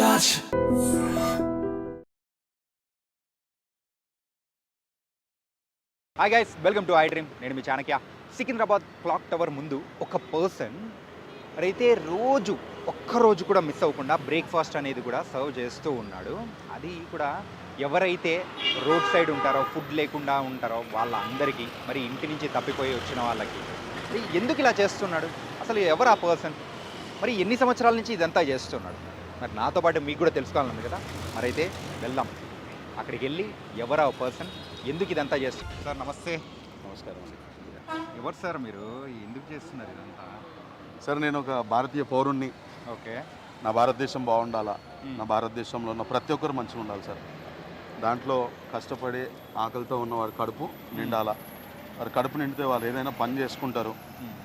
touch. Hi guys, welcome to I dream. నేను మీ Chanakya. Secunderabad clock tower ముందు ఒక పర్సన్ అయితే ఒక్కరోజు కూడా మిస్ అవ్వకుండా బ్రేక్ఫాస్ట్ అనేది కూడా సర్వ్ చేస్తూ ఉన్నాడు. అది కూడా ఎవరైతే రోడ్ సైడ్ ఉంటారో, ఫుడ్ లేకుండా ఉంటారో వాళ్ళందరికీ, మరి ఇంటి నుంచి తప్పిపోయి వచ్చిన వాళ్ళకి. మరి ఎందుకు ఇలా చేస్తున్నాడు? అసలు ఎవరు ఆ పర్సన్? మరి ఎన్ని సంవత్సరాల నుంచి ఇదంతా చేస్తున్నాడు? మరి నాతో పాటు మీకు కూడా తెలుసుకోవాలనుంది కదా. మరి అయితే వెళ్దాం. అక్కడికి వెళ్ళి ఎవరు ఆ పర్సన్, ఎందుకు ఇదంతా చేస్తున్నారు? సార్ నమస్తే. నమస్కారం అండి. ఎవరు సార్ మీరు? ఎందుకు చేస్తున్నారు ఇదంతా? సార్ నేను ఒక భారతీయ పౌరుణ్ణి. ఓకే. నా భారతదేశం బాగుండాలా, నా భారతదేశంలో ఉన్న ప్రతి ఒక్కరు మంచిగా ఉండాలి సార్. దాంట్లో కష్టపడి ఆకలితో ఉన్న వారి కడుపు నిండాలా. వారి కడుపు నిండితే వాళ్ళు ఏదైనా పని చేసుకుంటారు.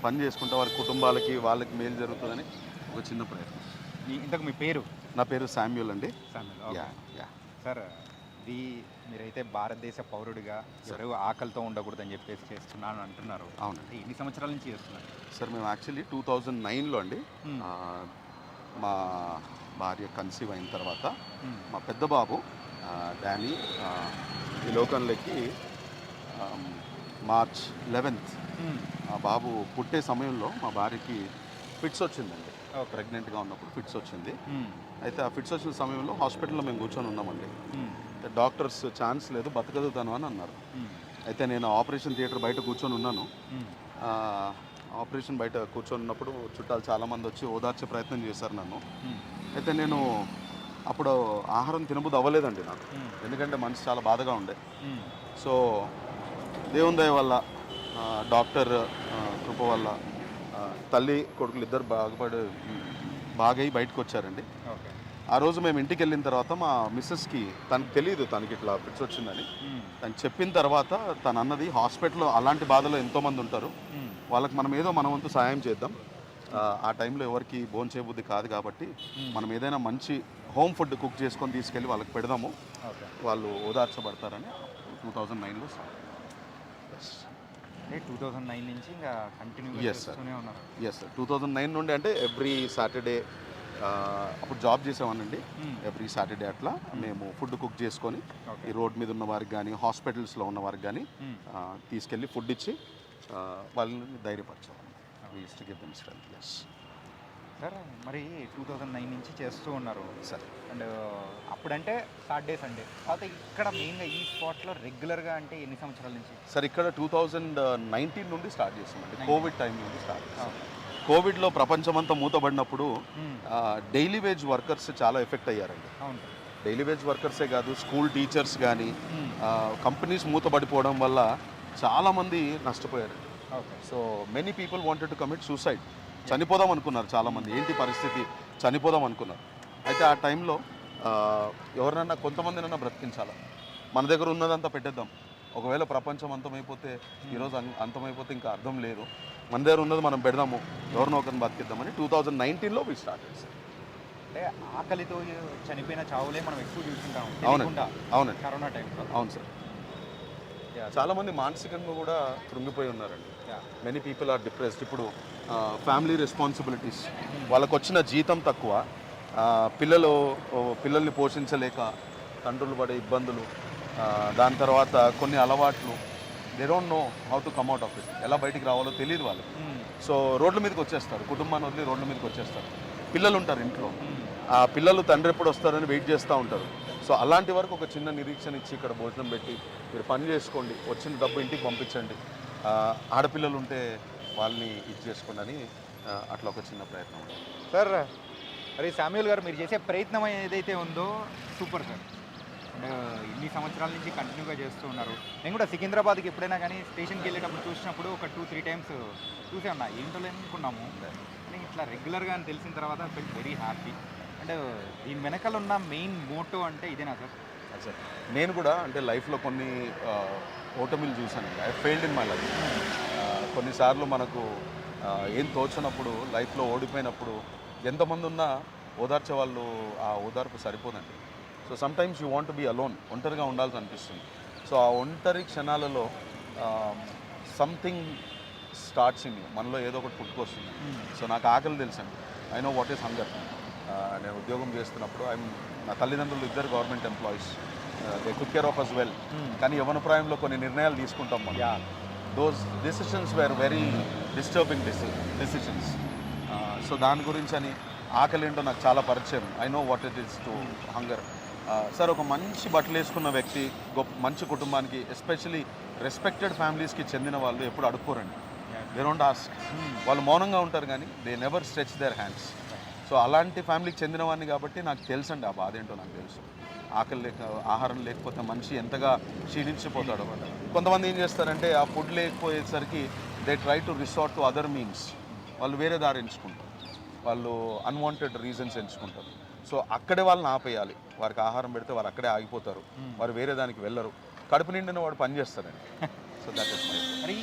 పని చేసుకుంటే వారి కుటుంబాలకి వాళ్ళకి మేలు జరుగుతుందని ఒక చిన్న ప్రయత్నం. ఇంతకు మీ పేరు? నా పేరు శామ్యూల్ అండి. సార్, ఇది మీరైతే భారతదేశ పౌరుడిగా ఎవరు ఆకలితో ఉండకూడదని చెప్పేసి చేస్తున్నాను అంటున్నారు. అవునండి. ఎన్ని సంవత్సరాల నుంచి చేస్తున్నారు? సార్ మేము యాక్చువల్లీ 2009లో అండి, మా భార్య కన్సీవ్ అయిన తర్వాత మా పెద్ద బాబు డానీ ఈ లోకంలోకి మార్చ్ 11th ఆ బాబు పుట్టే సమయంలో మా భార్యకి ఫిట్స్ వచ్చిందండి. ప్రెగ్నెంట్గా ఉన్నప్పుడు ఫిట్స్ వచ్చింది. అయితే ఆ ఫిట్స్ వచ్చిన సమయంలో హాస్పిటల్లో మేము కూర్చొని ఉన్నామండి. డాక్టర్స్ ఛాన్స్ లేదు, బతకదుతాను అని అన్నారు. అయితే నేను ఆపరేషన్ థియేటర్ బయట కూర్చొని ఉన్నాను. ఆపరేషన్ బయట కూర్చొని ఉన్నప్పుడు చుట్టాలు చాలామంది వచ్చి ఓదార్చే ప్రయత్నం చేశారు నన్ను. అయితే నేను అప్పుడు ఆహారం తినబుద్ధి అవ్వలేదండి నాకు, ఎందుకంటే మనసు చాలా బాధగా ఉండే. సో దేవుని దయ వల్ల, డాక్టర్ కృప వల్ల తల్లి కొడుకులు ఇద్దరు బాగై బయటకు వచ్చారండి. ఆ రోజు మేము ఇంటికి వెళ్ళిన తర్వాత మా మిస్సెస్కి తనకు తెలియదు తనకి ఇట్లా ఫిట్స్ వచ్చిందని. తను చెప్పిన తర్వాత తను అన్నది, హాస్పిటల్లో అలాంటి బాధలో ఎంతోమంది ఉంటారు, వాళ్ళకి మనం ఏదో మన వంతు సాయం చేద్దాం. ఆ టైంలో ఎవరికి భోజనం చేయబుద్ధి కాదు కాబట్టి మనం ఏదైనా మంచి హోమ్ ఫుడ్ కుక్ చేసుకొని తీసుకెళ్ళి వాళ్ళకి పెడదాము, వాళ్ళు ఓదార్చబడతారని 2009లో స్టార్ట్. 2009 నుంచి ఇంకా కంటిన్యూ చేస్తూనే ఉన్నారు? Yes sir. 2009 నుండి అంటే ఎవ్రీ సాటర్డే, అప్పుడు జాబ్ చేసామనండి. ఎవ్రీ సాటర్డే అట్లా మేము ఫుడ్ కుక్ చేసుకొని ఈ రోడ్ మీద ఉన్న వారికి కానీ, హాస్పిటల్స్లో ఉన్న వారికి కానీ తీసుకెళ్ళి ఫుడ్ ఇచ్చి వాళ్ళని ధైర్యపరచాలి. సార్, మరి 2009 నుంచి చేస్తూ ఉన్నారు సార్. అండ్ అప్పుడంటే సాటర్డే సండే, తర్వాత ఇక్కడ మెయిన్గా ఈ స్పాట్లో రెగ్యులర్గా అంటే ఎన్ని సంవత్సరాల నుంచి సార్? ఇక్కడ 2019 నుండి స్టార్ట్ చేసామండి. కోవిడ్ టైం నుండి స్టార్ట్ చేసాం. కోవిడ్లో ప్రపంచమంతా మూతబడినప్పుడు డైలీ వేజ్ వర్కర్స్ చాలా ఎఫెక్ట్ అయ్యారండి. డైలీ వేజ్ వర్కర్సే కాదు, స్కూల్ టీచర్స్ కానీ, కంపెనీస్ మూతబడిపోవడం వల్ల చాలామంది నష్టపోయారు. So many people wanted to commit suicide. చనిపోదాం అనుకున్నారు చాలామంది. ఏంటి పరిస్థితి, చనిపోదాం అనుకున్నారు. అయితే ఆ టైంలో ఎవరినన్నా కొంతమందినన్నా బ్రతికించాలి. మన దగ్గర ఉన్నదంతా పెట్టేద్దాం, ఒకవేళ ప్రపంచం అంతమైపోతే, ఈరోజు అంతమైపోతే ఇంకా అర్థం లేదు, మన దగ్గర ఉన్నది మనం పెడదాము, ఎవరినో ఒకరిని బతికిద్దామని 2019లో we started. అంటే ఆకలితో చనిపోయిన చావులే మనం ఎక్కువ చూస్తుంటాం. అవునండి. కరోనా టైంలో. అవును సార్. చాలామంది మానసికంగా కూడా కృంగిపోయి ఉన్నారండి. Many people are depressed. ఇప్పుడు ఫ్యామిలీ రెస్పాన్సిబిలిటీస్, వాళ్ళకు వచ్చిన జీతం తక్కువ, పిల్లల్ని పోషించలేక తండ్రులు పడే ఇబ్బందులు, దాని తర్వాత కొన్ని అలవాట్లు, they don't know how to come out of it. ఎలా బయటికి రావాలో తెలియదు వాళ్ళకి. సో రోడ్ల మీదకి వచ్చేస్తారు, కుటుంబాన్ని వదిలి రోడ్ల మీదకి వచ్చేస్తారు. పిల్లలు ఉంటారు ఇంట్లో, ఆ పిల్లలు తండ్రి ఎప్పుడు వస్తారని వెయిట్ చేస్తూ ఉంటారు. సో అలాంటి వరకు ఒక చిన్న నిరీక్షణ ఇచ్చి ఇక్కడ భోజనం పెట్టి మీరు పని చేసుకోండి, వచ్చిన డబ్బు ఇంటికి పంపించండి, ఆడపిల్లలు ఉంటే వాళ్ళని చేసుకోండి అని అట్లా ఒక చిన్న ప్రయత్నం. సార్, మరి శామ్యూల్ గారు, మీరు చేసే ప్రయత్నం ఏదైతే ఉందో సూపర్ సార్. అండ్ ఇన్ని సంవత్సరాల నుంచి కంటిన్యూగా చేస్తూ ఉన్నారు. నేను కూడా సికింద్రాబాద్కి ఎప్పుడైనా కానీ స్టేషన్కి వెళ్ళేటప్పుడు చూసినప్పుడు ఒక 2-3 టైమ్స్ చూసే ఉన్నా. ఏంటో అనుకున్నాము, కానీ ఇట్లా రెగ్యులర్గా అని తెలిసిన తర్వాత ఫెల్ వెరీ హ్యాపీ. అండ్ దీని వెనకాల ఉన్న మెయిన్ మోటో అంటే ఇదేనా సార్? సార్, నేను కూడా అంటే లైఫ్లో కొన్ని ఓటమిలు చూశాను. I failed in my life. కొన్నిసార్లు మనకు ఏం తోచినప్పుడు, లైఫ్లో ఓడిపోయినప్పుడు ఎంతమంది ఉన్నా ఓదార్చే వాళ్ళు ఆ ఓదార్పు సరిపోదండి. So sometimes you want be alone, ఒంటరిగా ఉండాల్సి అనిపిస్తుంది. సో ఆ ఒంటరి క్షణాలలో సంథింగ్ స్టార్ట్స్ ఇన్ యూ, మనలో ఏదో ఒకటి పుట్టుకొస్తుంది. సో నాకు ఆకలి తెలుసండి. I know what is hunger. నేను ఉద్యోగం చేస్తున్నప్పుడు నా తల్లిదండ్రులు ఇద్దరు government employees, they took care of us well. కానీ యవ్వనప్రాయంలో కొన్ని నిర్ణయాలు తీసుకుంటాం మనం. Those decisions were very disturbing decisions. So దాని గురించి అని ఆకలి ఏంటో నాకు చాలా పరిచయం. I know what it is to hunger. Sir, ఒక మంచి బట్టలు వేసుకున్న వ్యక్తి మంచి కుటుంబానికి, ఎస్పెషలీ రెస్పెక్టెడ్ ఫ్యామిలీస్కి చెందిన వాళ్ళు ఎప్పుడు అడుక్కోరండి. They don't ask. వాళ్ళు మౌనంగా ఉంటారు కానీ they never stretch their hands. So అలాంటి ఫ్యామిలీకి చెందిన వాడిని కాబట్టి నాకు తెలుసండి ఆ బాధ ఏంటో. నాకు తెలుసు ఆహారం లేకపోతే మనిషి ఎంతగా క్షీణించిపోతాడో. కొంతమంది ఏం చేస్తారంటే ఆ ఫుడ్ లేకపోయేసరికి they try to resort to other means. వాళ్ళు వేరే దారి ఎంచుకుంటారు, వాళ్ళు అన్వాంటెడ్ రీజన్స్ ఎంచుకుంటారు. సో అక్కడే వాళ్ళని ఆపేయాలి. వారికి ఆహారం పెడితే వారు అక్కడే ఆగిపోతారు, వారు వేరే దానికి వెళ్ళరు. కడుపు నిండిన వాడు పని చేస్తారండి. So that is my. మరి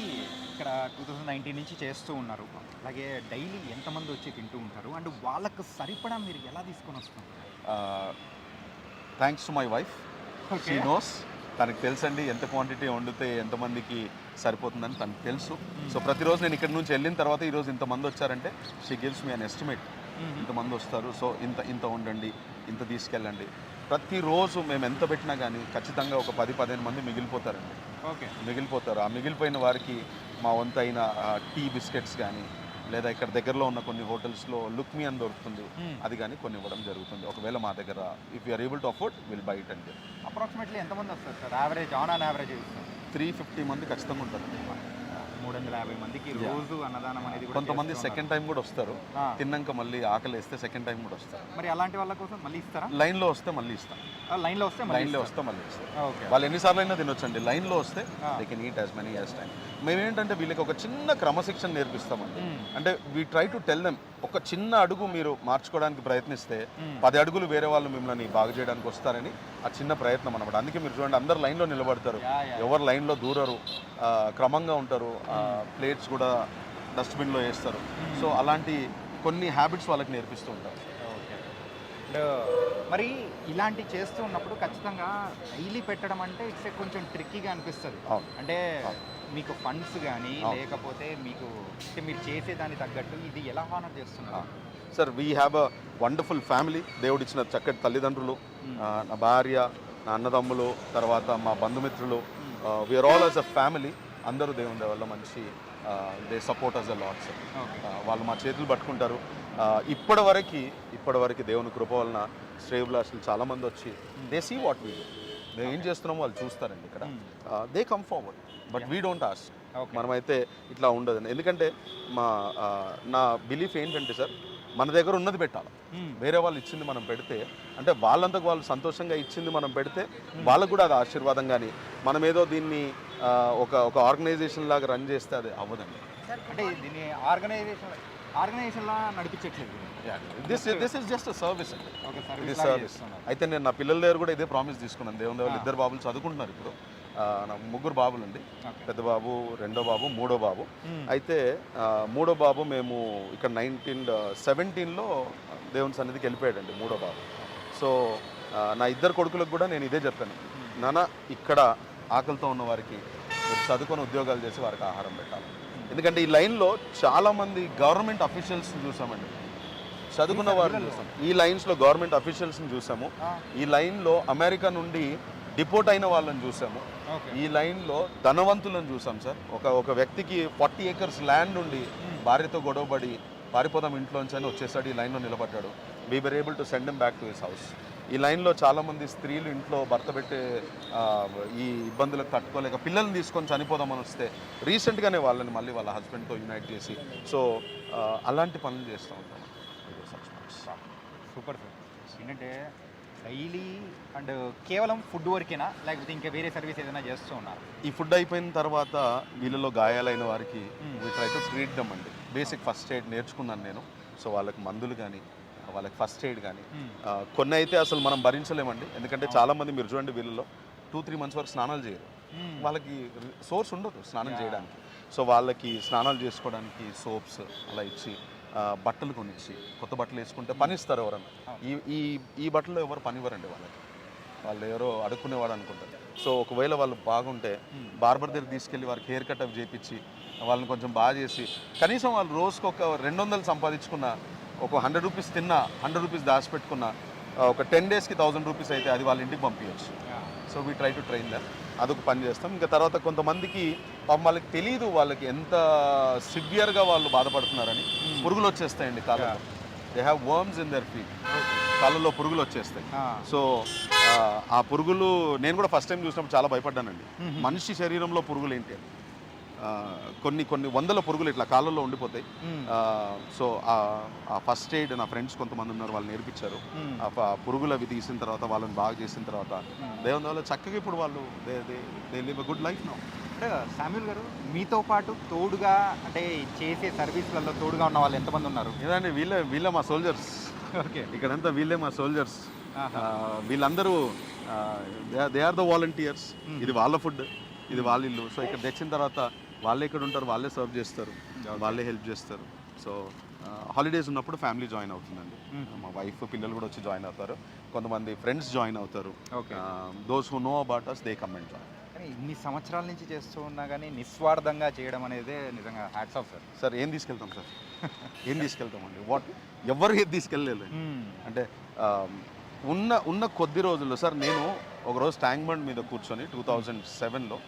ఇక్కడ 2019 నుంచి చేస్తూ ఉన్నారు, అలాగే డైలీ ఎంతమంది వచ్చి తింటూ ఉంటారు అండ్ వాళ్ళకు సరిపడా మీరు ఎలా తీసుకొని వస్తున్నారు? Thanks to my wife, she knows. తనకు తెలుసండి ఎంత క్వాంటిటీ వండితే ఎంతమందికి సరిపోతుందని తనకు తెలుసు. సో ప్రతిరోజు నేను ఇక్కడ నుంచి వెళ్ళిన తర్వాత ఈరోజు ఇంతమంది వచ్చారంటే she gives me an estimate. ఇంతమంది వస్తారు, సో ఇంత వండండి, ఇంత తీసుకెళ్ళండి. ప్రతిరోజు మేము ఎంత పెట్టినా కానీ ఖచ్చితంగా ఒక 10-15 మంది మిగిలిపోతారండి. మిగిలిపోతారు. ఆ మిగిలిపోయిన వారికి మా వంతు అయిన టీ బిస్కెట్స్ కానీ, లేదా ఇక్కడ దగ్గరలో ఉన్న కొన్ని హోటల్స్లో లుక్ మీ అని దొరుకుతుంది, అది కానీ కొన్ని ఇవ్వడం జరుగుతుంది. ఒకవేళ మా దగ్గర if you're able to afford will buy it అండి. అప్రాక్సిమేట్లీ ఎంతమంది వస్తారు సార్? యావరేజ్ ఆన్ యావరేజ్ 350 మంది ఖచ్చితంగా ఉంటారండి. 350 మందికి రోజు అన్నదానం అనేది. కొంతమంది సెకండ్ టైం కూడా వస్తారు, తిన్నాక మళ్ళీ ఆకలి వేస్తే సెకండ్ టైం కూడా వస్తారు. మరి అలాంటి వాళ్ళ కోసం మళ్ళీ ఇస్తారా? లైన్లో వస్తే మళ్ళీ ఇస్తాం. లైన్లో వస్తే మళ్ళీ ఇస్తాం. వాళ్ళు ఎన్నిసార్లు అయినా తినొచ్చండి. లైన్లో వస్తే they can eat as many as time. మేమేంటంటే వీళ్ళకి ఒక చిన్న క్రమశిక్షణ నేర్పిస్తామండి. అంటే we try to tell them, ఒక చిన్న అడుగు మీరు మార్చుకోవడానికి ప్రయత్నిస్తే 10 అడుగులు వేరే వాళ్ళు మిమ్మల్ని బాగు చేయడానికి వస్తారని ఆ చిన్న ప్రయత్నం అన్నమాట. అందుకే మీరు చూడండి, అందరు లైన్లో నిలబడతారు, ఎవరు లైన్లో దూరరు, క్రమంగా ఉంటారు, ప్లేట్స్ కూడా డస్ట్బిన్లో వేస్తారు. సో అలాంటి కొన్ని హ్యాబిట్స్ వాళ్ళకి నేర్పిస్తూ ఉంటారు. మరి ఇలాంటి చేస్తూ ఉన్నప్పుడు ఖచ్చితంగా డైలీ పెట్టడం అంటే ఇట్స్ కొంచెం ట్రిక్కీగా అనిపిస్తుంది. అంటే మీకు ఫండ్స్ కానీ లేకపోతే మీకు మీరు చేసేదాన్ని తగ్గట్టు ఇది ఎలా హానర్ చేస్తున్నారు? Sir, we have a wonderful family. దేవుడు ఇచ్చిన చక్కటి తల్లిదండ్రులు, నా భార్య, నా అన్నదమ్ములు, తర్వాత మా బంధుమిత్రులు, we're all as a family. అందరూ దేవుని వల్ల మంచి they support us a lot sir. వాళ్ళు మా చేతులు పట్టుకుంటారు. ఇప్పటివరకు దేవుని కృప వలన శ్రేయభిలాషులు చాలామంది వచ్చి they see what we do. మేము ఏం చేస్తున్నామో వాళ్ళు చూస్తారండి ఇక్కడ. They come forward, but we don't ask. మనమైతే ఇట్లా ఉండదు. ఎందుకంటే నా బిలీఫ్ ఏంటంటే సార్, మన దగ్గర ఉన్నది పెట్టాలి. వేరే వాళ్ళు ఇచ్చింది మనం పెడితే, అంటే వాళ్ళంతకు వాళ్ళు సంతోషంగా ఇచ్చింది మనం పెడితే వాళ్ళకు కూడా అది ఆశీర్వాదం. కానీ మనం ఏదో దీన్ని ఒక ఆర్గనైజేషన్ లాగా రన్ చేస్తే అది అవ్వదండి. అంటే దీన్ని ఆర్గనైజేషన్లా నడిపించట్లేదు. This is just a service అండి. ఇది సర్వీస్. అయితే నేను నా పిల్లల దగ్గర కూడా ఇదే ప్రామిస్ తీసుకున్నాను. దేవుని వాళ్ళు 2 బాబులు చదువుకుంటున్నారు ఇప్పుడు. నా 3 బాబులు అండి. పెద్ద బాబు, రెండో బాబు, మూడో బాబు. అయితే మూడో బాబు మేము ఇక్కడ 1917లో దేవుని సన్నిధికి వెళ్ళిపోయాడండి మూడో బాబు. సో నా 2 కొడుకులకు కూడా నేను ఇదే చెప్పాను, నాన్న ఇక్కడ ఆకలితో ఉన్న వారికి మీరు చదువుకొని ఉద్యోగాలు చేసి వారికి ఆహారం పెట్టాలి. ఎందుకంటే ఈ లైన్లో చాలామంది గవర్నమెంట్ అఫీషియల్స్ని చూసామండి, చదువుకున్న వారిని చూసాం. ఈ లైన్స్లో గవర్నమెంట్ అఫీషియల్స్ని చూసాము. ఈ లైన్లో అమెరికా నుండి డిపోర్ట్ అయిన వాళ్ళని చూసాము. ఈ లైన్లో ధనవంతులను చూసాం సార్. ఒక వ్యక్తికి 40 acres ల్యాండ్ ఉండి భార్యతో గొడవపడి పారిపోదాం ఇంట్లోంచి అని వచ్చేసాడు. ఈ లైన్లో నిలబడ్డాడు. We were able to send him back to his house. ఈ లైన్లో చాలామంది స్త్రీలు ఇంట్లో భర్త పెట్టే ఈ ఇబ్బందులకు తట్టుకోలేక పిల్లల్ని తీసుకొని చనిపోదామని వస్తే రీసెంట్గానే వాళ్ళని మళ్ళీ వాళ్ళ హస్బెండ్తో యునైట్ చేసి, సో అలాంటి పనులు చేస్తూ ఉంటాం. Super sir. ఏంటంటే డైలీ అండ్ కేవలం ఫుడ్ వరకేనా, లేకపోతే ఇంకా వేరే సర్వీస్ ఏదైనా చేస్తూ ఉన్నారు? ఈ ఫుడ్ అయిపోయిన తర్వాత వీళ్ళలో గాయాలైన వారికి we try to treat them అండి. బేసిక్ ఫస్ట్ ఎయిడ్ నేర్చుకున్నాను నేను. సో వాళ్ళకి మందులు కానీ, వాళ్ళకి ఫస్ట్ ఎయిడ్ కానీ, కొన్ని అయితే అసలు మనం భరించలేమండి. ఎందుకంటే చాలామంది మీరు చూడండి, వీళ్ళలో 2-3 months వరకు స్నానాలు చేయరు. వాళ్ళకి సోర్స్ ఉండదు స్నానం చేయడానికి. సో వాళ్ళకి స్నానాలు చేసుకోవడానికి సోప్స్ అలా ఇచ్చి, బట్టలు కొనిచ్చి, కొత్త బట్టలు వేసుకుంటే పని ఇస్తారు ఎవరన్నా. ఈ బట్టలు ఎవరు పని ఇవ్వరండి వాళ్ళకి. వాళ్ళు ఎవరో అడుక్కునేవాడు అనుకుంటారు. సో ఒకవేళ వాళ్ళు బాగుంటే బార్బర్ దగ్గర తీసుకెళ్ళి వారికి హెయిర్ కట్ అప్ చేయించి వాళ్ళని కొంచెం బాగా చేసి, కనీసం వాళ్ళు రోజుకు ఒక 200 సంపాదించుకున్న ఒక 100 రూపీస్ తిన్నా 100 రూపీస్ దాచిపెట్టుకున్నా ఒక 10 డేస్కి 1000 రూపీస్ అయితే అది వాళ్ళ ఇంటికి పంపించచ్చు. So we try to train that. అదొక పని చేస్తాం. ఇంకా తర్వాత కొంతమందికి పాపం వాళ్ళకి తెలియదు వాళ్ళకి ఎంత సివియర్గా వాళ్ళు బాధపడుతున్నారని. పురుగులు వచ్చేస్తాయండి కాళ్ళలో. They have worms in their feet. కాళ్ళలో పురుగులు వచ్చేస్తాయి. సో ఆ పురుగులు నేను కూడా ఫస్ట్ టైం చూసినప్పుడు చాలా భయపడ్డానండి. మనిషి శరీరంలో పురుగులు ఏంటి అని. కొన్ని వందల పురుగులు ఇట్లా కాళ్ళల్లో ఉండిపోతాయి. సో ఆ ఫస్ట్ ఎయిడ్ నా ఫ్రెండ్స్ కొంతమంది ఉన్నారు, వాళ్ళు నేర్పించారు. ఆ పురుగులు అవి తీసిన తర్వాత వాళ్ళని బాగా చేసిన తర్వాత దేవుని వల్ల చక్కగా ఇప్పుడు వాళ్ళు they live a good life now. అంటే శామ్యూల్ గారు, మీతో పాటు తోడుగా అంటే చేసే సర్వీస్లలో తోడుగా ఉన్న వాళ్ళు ఎంతమంది ఉన్నారు? ఏదండి వీళ్ళే మా సోల్జర్స్. ఓకే, ఇక్కడంతా వీళ్ళే మా సోల్జర్స్. వీళ్ళందరూ దే ఆర్ ద వాలంటీర్స్. ఇది వాళ్ళ ఫుడ్, ఇది వాళ్ళ ఇల్లు. సో ఇక్కడ తెచ్చిన తర్వాత వాళ్ళే ఇక్కడ ఉంటారు, వాళ్ళే సర్వ్ చేస్తారు, వాళ్ళే హెల్ప్ చేస్తారు. సో హాలిడేస్ ఉన్నప్పుడు ఫ్యామిలీ జాయిన్ అవుతుందండి. మా వైఫ్ పిల్లలు కూడా వచ్చి జాయిన్ అవుతారు. కొంతమంది ఫ్రెండ్స్ జాయిన్ అవుతారు. Those who know about us they come and join. కానీ ఇన్ని సంవత్సరాల నుంచి చేస్తూ ఉన్నా కానీ నిస్వార్థంగా చేయడం అనేది నిజంగా హ్యాట్స్ ఆఫ్ సార్. సార్ ఏం తీసుకెళ్తాం సార్? ఏం తీసుకెళ్తామండి? ఎవరు ఏది తీసుకెళ్ళలేదు. అంటే ఉన్న కొద్ది రోజుల్లో సార్ నేను ఒకరోజు ట్యాంక్ బండ్ మీద కూర్చొని 2007లో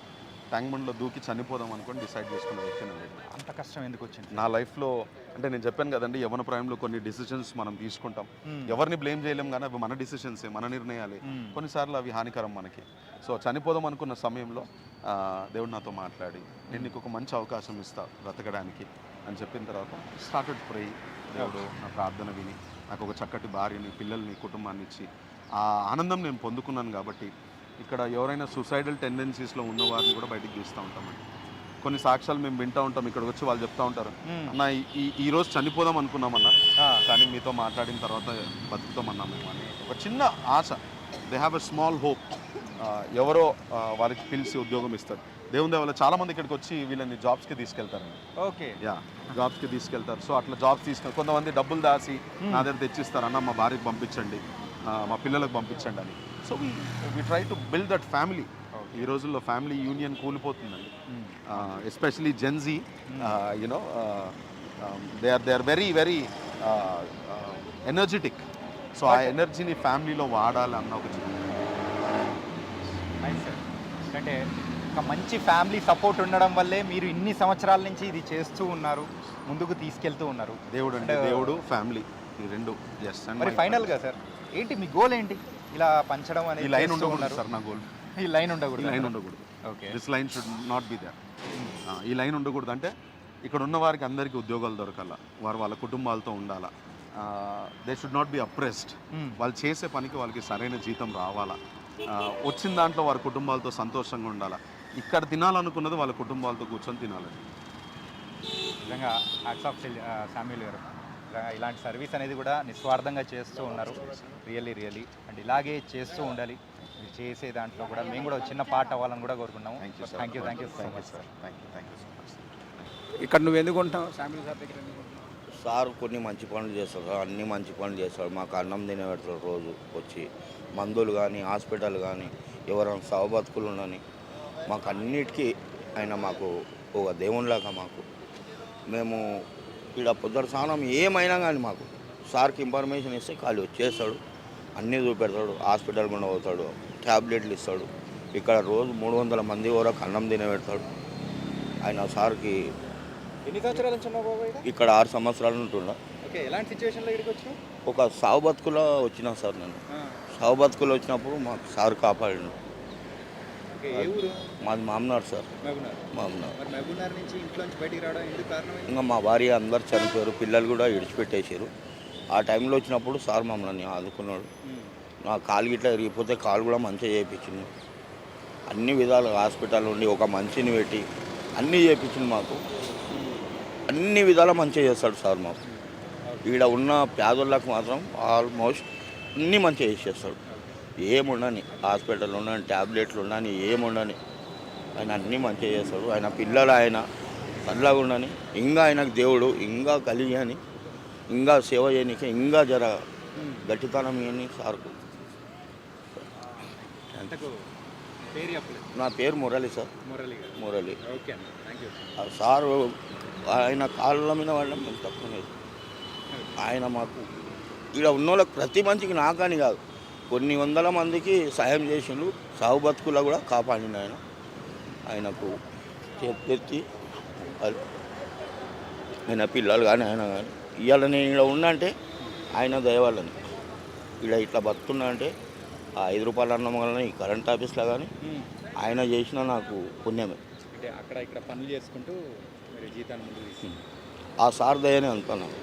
ట్యాంక్ బండ్లో దూకి చనిపోదాం అనుకొని డిసైడ్ చేసుకున్న వ్యక్తినండి. అంత కష్టం ఎందుకు వచ్చింది నా లైఫ్లో? అంటే నేను చెప్పాను కదండి, యవ్వన ప్రాయంలో కొన్ని డిసిషన్స్ మనం తీసుకుంటాం. ఎవరిని బ్లేమ్ చేయలేం, కానీ అవి మన డిసిషన్సే, మన నిర్ణయాలే. కొన్నిసార్లు అవి హానికరం మనకి. సో చనిపోదాం అనుకున్న సమయంలో దేవుడు నాతో మాట్లాడి, నేను నీకు ఒక మంచి అవకాశం ఇస్తా బ్రతకడానికి అని చెప్పిన తర్వాత స్టార్టెడ్ ప్రే. దేవుడు నా ప్రార్థన విని నాకు ఒక చక్కటి భార్యని, పిల్లల్ని, కుటుంబాన్ని ఇచ్చి ఆ ఆనందం నేను పొందుకున్నాను. కాబట్టి ఇక్కడ ఎవరైనా సూసైడల్ టెండెన్సీస్లో ఉన్న వారిని కూడా బయటికి తీస్తూ ఉంటామండి. కొన్ని సాక్ష్యాలు మేము వింటూ ఉంటాం. ఇక్కడికి వచ్చి వాళ్ళు చెప్తూ ఉంటారు, అన్న ఈ రోజు చనిపోదాం అనుకున్నామన్నా, కానీ మీతో మాట్లాడిన తర్వాత బతుకుతామన్నా మేము అని ఒక చిన్న ఆశ. They have a small hope. ఎవరో వాళ్ళకి పిలిచి ఉద్యోగం ఇస్తారు. దేవుని దేవల్ల చాలామంది ఇక్కడికి వచ్చి వీళ్ళని జాబ్స్కి తీసుకెళ్తారండి. ఓకే, జాబ్స్కి తీసుకెళ్తారు. సో అట్లా జాబ్స్ తీసుకెళ్తారు. కొంతమంది డబ్బులు దాసి నా దగ్గర తెచ్చిస్తారు, అన్న మా భార్యకి పంపించండి, మా పిల్లలకు పంపించండి అని. So we try to build that family. ఈ రోజుల్లో ఫ్యామిలీ యూనియన్ కూలిపోతుందండి. Especially Gen Z, you know they are very very energetic. So ఆ ఎనర్జీని ఫ్యామిలీలో వాడాలి అన్న ఒక అంటే ఒక మంచి ఫ్యామిలీ సపోర్ట్ ఉండడం వల్లే మీరు ఇన్ని సంవత్సరాల నుంచి ఇది చేస్తూ ఉన్నారు, ముందుకు తీసుకెళ్తూ ఉన్నారు. దేవుడు అంటే దేవుడు, ఫ్యామిలీ, ఈ రెండు. మరి ఫైనల్గా సార్ ఏంటి మీ గోల్ ఏంటి? ఇలా పంచడం అనేది ఈ లైన్ ఉండకూడదు సార్. నా గోల్ ఈ లైన్ ఉండకూడదు. లైన్ ఉండకూడదు. Okay, this line should not be there. ఈ లైన్ ఉండకూడదు. అంటే ఇక్కడ ఉన్న వారికి అందరికీ ఉద్యోగాలు దొరకాల, వారు వాళ్ళ కుటుంబాలతో ఉండాలా, they should not B oppressed. వాళ్ళు చేసే పనికి వాళ్ళకి సరైన జీతం రావాలా, వచ్చిన దాంట్లో వారి కుటుంబాలతో సంతోషంగా ఉండాలా, ఇక్కడ తినాలనుకున్నది వాళ్ళ కుటుంబాలతో కూర్చొని తినాలని. నిజంగా హ్యాట్స్ ఆఫ్ శామ్యూల్ గారు. ఇలాంటి సర్వీస్ అనేది కూడా నిస్వార్థంగా చేస్తూ ఉన్నారు. రియల్లీ అండ్ ఇలాగే చేస్తూ ఉండాలి. మీరు చేసే దాంట్లో కూడా మేము కూడా చిన్న పార్ట్ అవ్వాలని కూడా కోరుకున్నాము. Thank you so much sir. Thank you so much. ఇక్కడ నువ్వు ఎందుకు ఉంటావు శామ్యూల్ సార్ దగ్గర? సార్ కొన్ని మంచి పనులు చేస్తారు, అన్ని మంచి పనులు చేస్తాడు. మాకు అన్నం తినబెడతాడు రోజు వచ్చి. మందులు కానీ, హాస్పిటల్ కానీ, ఎవరైనా సావు బతుకులు ఉండని మాకు అన్నిటికీ ఆయన మాకు ఒక దేవునిలాగా. మాకు మేము ఇక్కడ పొద్దున స్నానం ఏమైనా కానీ మాకు సార్కి ఇన్ఫర్మేషన్ ఇస్తే ఖాళీ వచ్చేస్తాడు, అన్నీ చూపెడతాడు, హాస్పిటల్ కూడా పోతాడు, ట్యాబ్లెట్లు ఇస్తాడు. ఇక్కడ రోజు 300 మంది వరకు అన్నం తినబెడతాడు ఆయన. సార్కి ఎన్ని సంవత్సరాల నుంచి ఉన్నావు బాబు? ఇక్కడ 6 సంవత్సరాలు ఉంటున్నా. ఓకే, ఎలాంటి సిచ్యువేషన్లో ఇక్కడికి వచ్చినావు? ఒక సావు బతుకులో వచ్చినా సార్. నేను సావు బతుకులో వచ్చినప్పుడు మాకు సార్ కాపాడిండు. మాది మామనార్ సార్. మహబూబ్నగర్ నుంచి ఇంట్లోంచి బయటికి రావడం ఎందుకు కారణం? ఇంకా మా భార్య అందరు చనిపోయారు, పిల్లలు కూడా విడిచిపెట్టేసారు. ఆ టైంలో వచ్చినప్పుడు సార్ మమ్మల్ని ఆదుకున్నాడు. నా కాలు గిట్లా విరిగిపోతే కాలు కూడా మంచిగా చేయించింది. అన్ని విధాలుగా హాస్పిటల్ ఉండి ఒక మనిషిని పెట్టి అన్నీ చేయించింది మాకు. అన్ని విధాలా మంచిగా చేస్తాడు సార్ మాకు. ఈడ ఉన్న పేదోళ్ళకు మాత్రం ఆల్మోస్ట్ అన్నీ మంచిగా చేసేస్తాడు. ఏముండని హాస్పిటల్ ఉండని, ట్యాబ్లెట్లు ఉండని, ఏముండని ఆయన అన్నీ మంచిగా చేస్తాడు. ఆయన పిల్లలు ఆయన చల్లగా ఉండని, ఇంకా ఆయనకు దేవుడు ఇంకా కలిగి అని, ఇంకా సేవ చేయడానికి ఇంకా జర గట్టితనం అని సార్కు. నా పేరు మురళి సార్. మురళి. సారు ఆయన కాళ్ళ మీద వాళ్ళం మేము తక్కువ. ఆయన మాకు ఇక్కడ ఉన్న వాళ్ళకి ప్రతి మంచికి నాకని కాదు కొన్ని వందల మందికి సాయం చేసిండు. సాగు బతుకుల్లో కూడా కాపాడిండు ఆయన. ఆయనకు చేతి అది ఆయన పిల్లలు కానీ ఆయన కానీ ఇవాళ నేను ఇక్కడ ఉన్నా అంటే ఆయన దయవాళ్ళని ఇక్కడ ఇట్లా బతుకున్నా అంటే ఆ 5 రూపాయల అన్నం వలన ఈ కరెంట్ ఆఫీస్లో కానీ ఆయన చేసిన నాకు పుణ్యమే. అంటే అక్కడ ఇక్కడ పనులు చేసుకుంటూ మీరు జీతాన్ని ముందు తీసుకుంటారు. ఆ సార్ దయనే అనుకున్నాను.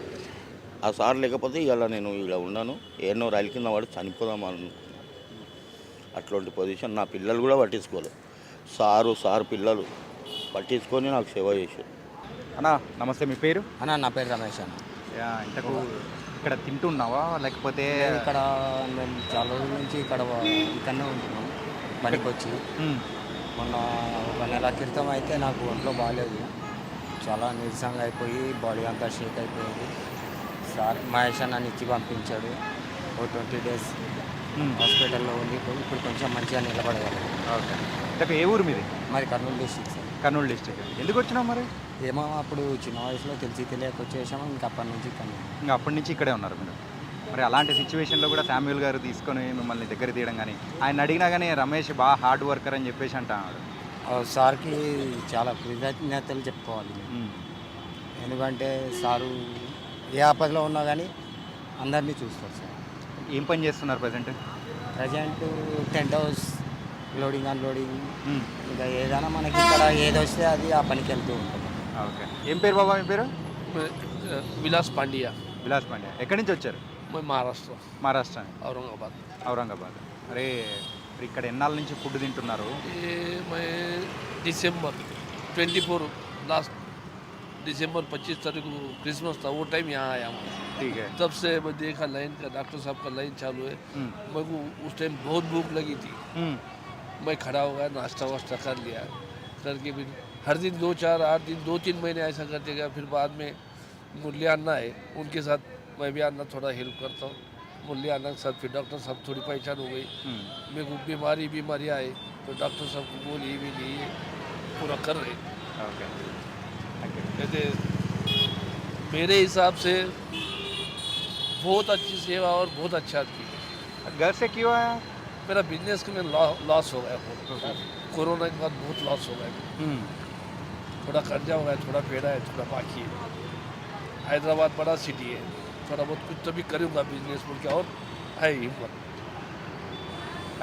ఆ సార్ లేకపోతే ఇవాళ నేను ఇలా ఉన్నాను. ఎన్నో రైలు కింద వాడు చనిపోదాం అనుకున్నాను. అట్లాంటి పొజిషన్ నా పిల్లలు కూడా పట్టించుకోలేదు. సారు పిల్లలు పట్టించుకొని నాకు సేవ చేశారు. అన్న నమస్తే, మీ పేరు? అన్న నా పేరు రమేష్ అన్న. ఇంతకు ఇక్కడ తింటున్నావా లేకపోతే? ఇక్కడ మేము చాలా రోజుల నుంచి ఇక్కడనే ఉంటున్నాం పనికి వచ్చి. మొన్న ఒక నెల క్రితం అయితే నాకు ఒంట్లో బాగాలేదు, చాలా నీరసంగా అయిపోయి బాడీ అంతా షేక్ అయిపోయింది. సార్ మహేష్ అన్న ఇచ్చి పంపించాడు. ఓ 20 days హాస్పిటల్లో ఉంది. ఇప్పుడు కొంచెం మంచిగా నిలబడగలరు. ఓకే. ఇంతకు ఏ ఊరు మీది? మరి Kurnool district sir. Kurnool district. ఎందుకు వచ్చినావు మరి? ఏమో అప్పుడు చిన్న వయసులో తెలియక వచ్చేసాము. ఇంకా అప్పటి నుంచి ఇంకా అప్పటి నుంచి ఇక్కడే ఉన్నారు మీరు. మరి అలాంటి సిచ్యువేషన్లో కూడా శామ్యూల్ గారు తీసుకొని మిమ్మల్ని దగ్గర తీయడం కానీ, ఆయన అడిగినా కానీ రమేష్ బాగా హార్డ్ వర్కర్ అని చెప్పేసి అంటున్నాడు. సార్కి చాలా కృతజ్ఞతలు చెప్పుకోవాలి. ఎందుకంటే సారు ఏ ఆపదలో ఉన్నా కానీ అందరినీ చూస్తారు సార్. ఏం పని చేస్తున్నారు present? Tent house loading unloading, ఇంకా ఏదైనా మనకి ఇక్కడ ఏది వస్తే అది ఆ పనికి వెళ్తూ ఉంటుంది. ఓకే. ఏం పేరు బాబా మీ పేరు? विलास पांड्या। విలాస్ పాండ్యా. ఎక్కడి నుంచి వచ్చారు? मैं महाराष्ट्र మహారాష్ట్ర, औरंगाबाद। ఔరంగాబాద్. అరే మరి ఇక్కడ ఎన్నాళ్ళ నుంచి ఫుడ్ తింటున్నారు? ये मैं दिसंबर 24 लास्ट दिसंबर 25 तारीख को क्रिसमस था, वो टाइम यहाँ आया हूँ। ठीक है. तब से मैं देखा लाइन का, डॉक्टर साहब का लाइन चालू है। मेरे को उस टाइम बहुत भूख लगी थी। मैं खड़ा हो गया, नाश्ता वास्ता कर लिया, करके फिर हर दिन 2, 4, 8 दिन 2-3 महीने ऐसा करते गया। फिर बाद में मुरली अन्ना है, उनके साथ मैं भी अन्ना थोड़ा हेल्प करता हूँ। मुरली अन्ना के साथ फिर डॉक्टर साहब थोड़ी पहचान हो गई। मेरे को बीमारी आए तो डॉक्टर साहब को बोली भी नहीं है, पूरा कर रहे। ओके. कहते मेरे हिसाब से बहुत अच्छी सेवा और बहुत अच्छा आदमी है। घर से क्यों आया? मेरा बिजनेस में लॉस हो गया, कोरोना के बाद बहुत लॉस हो गया। थोड़ा कर्जा हो गया, थोड़ा फेड़ा है, थोड़ा बाकी है। हैदराबाद बड़ा सिटी है, थोड़ा बहुत कुछ तो भी करूँगा बिजनेस बोल के, और है हिम्मत।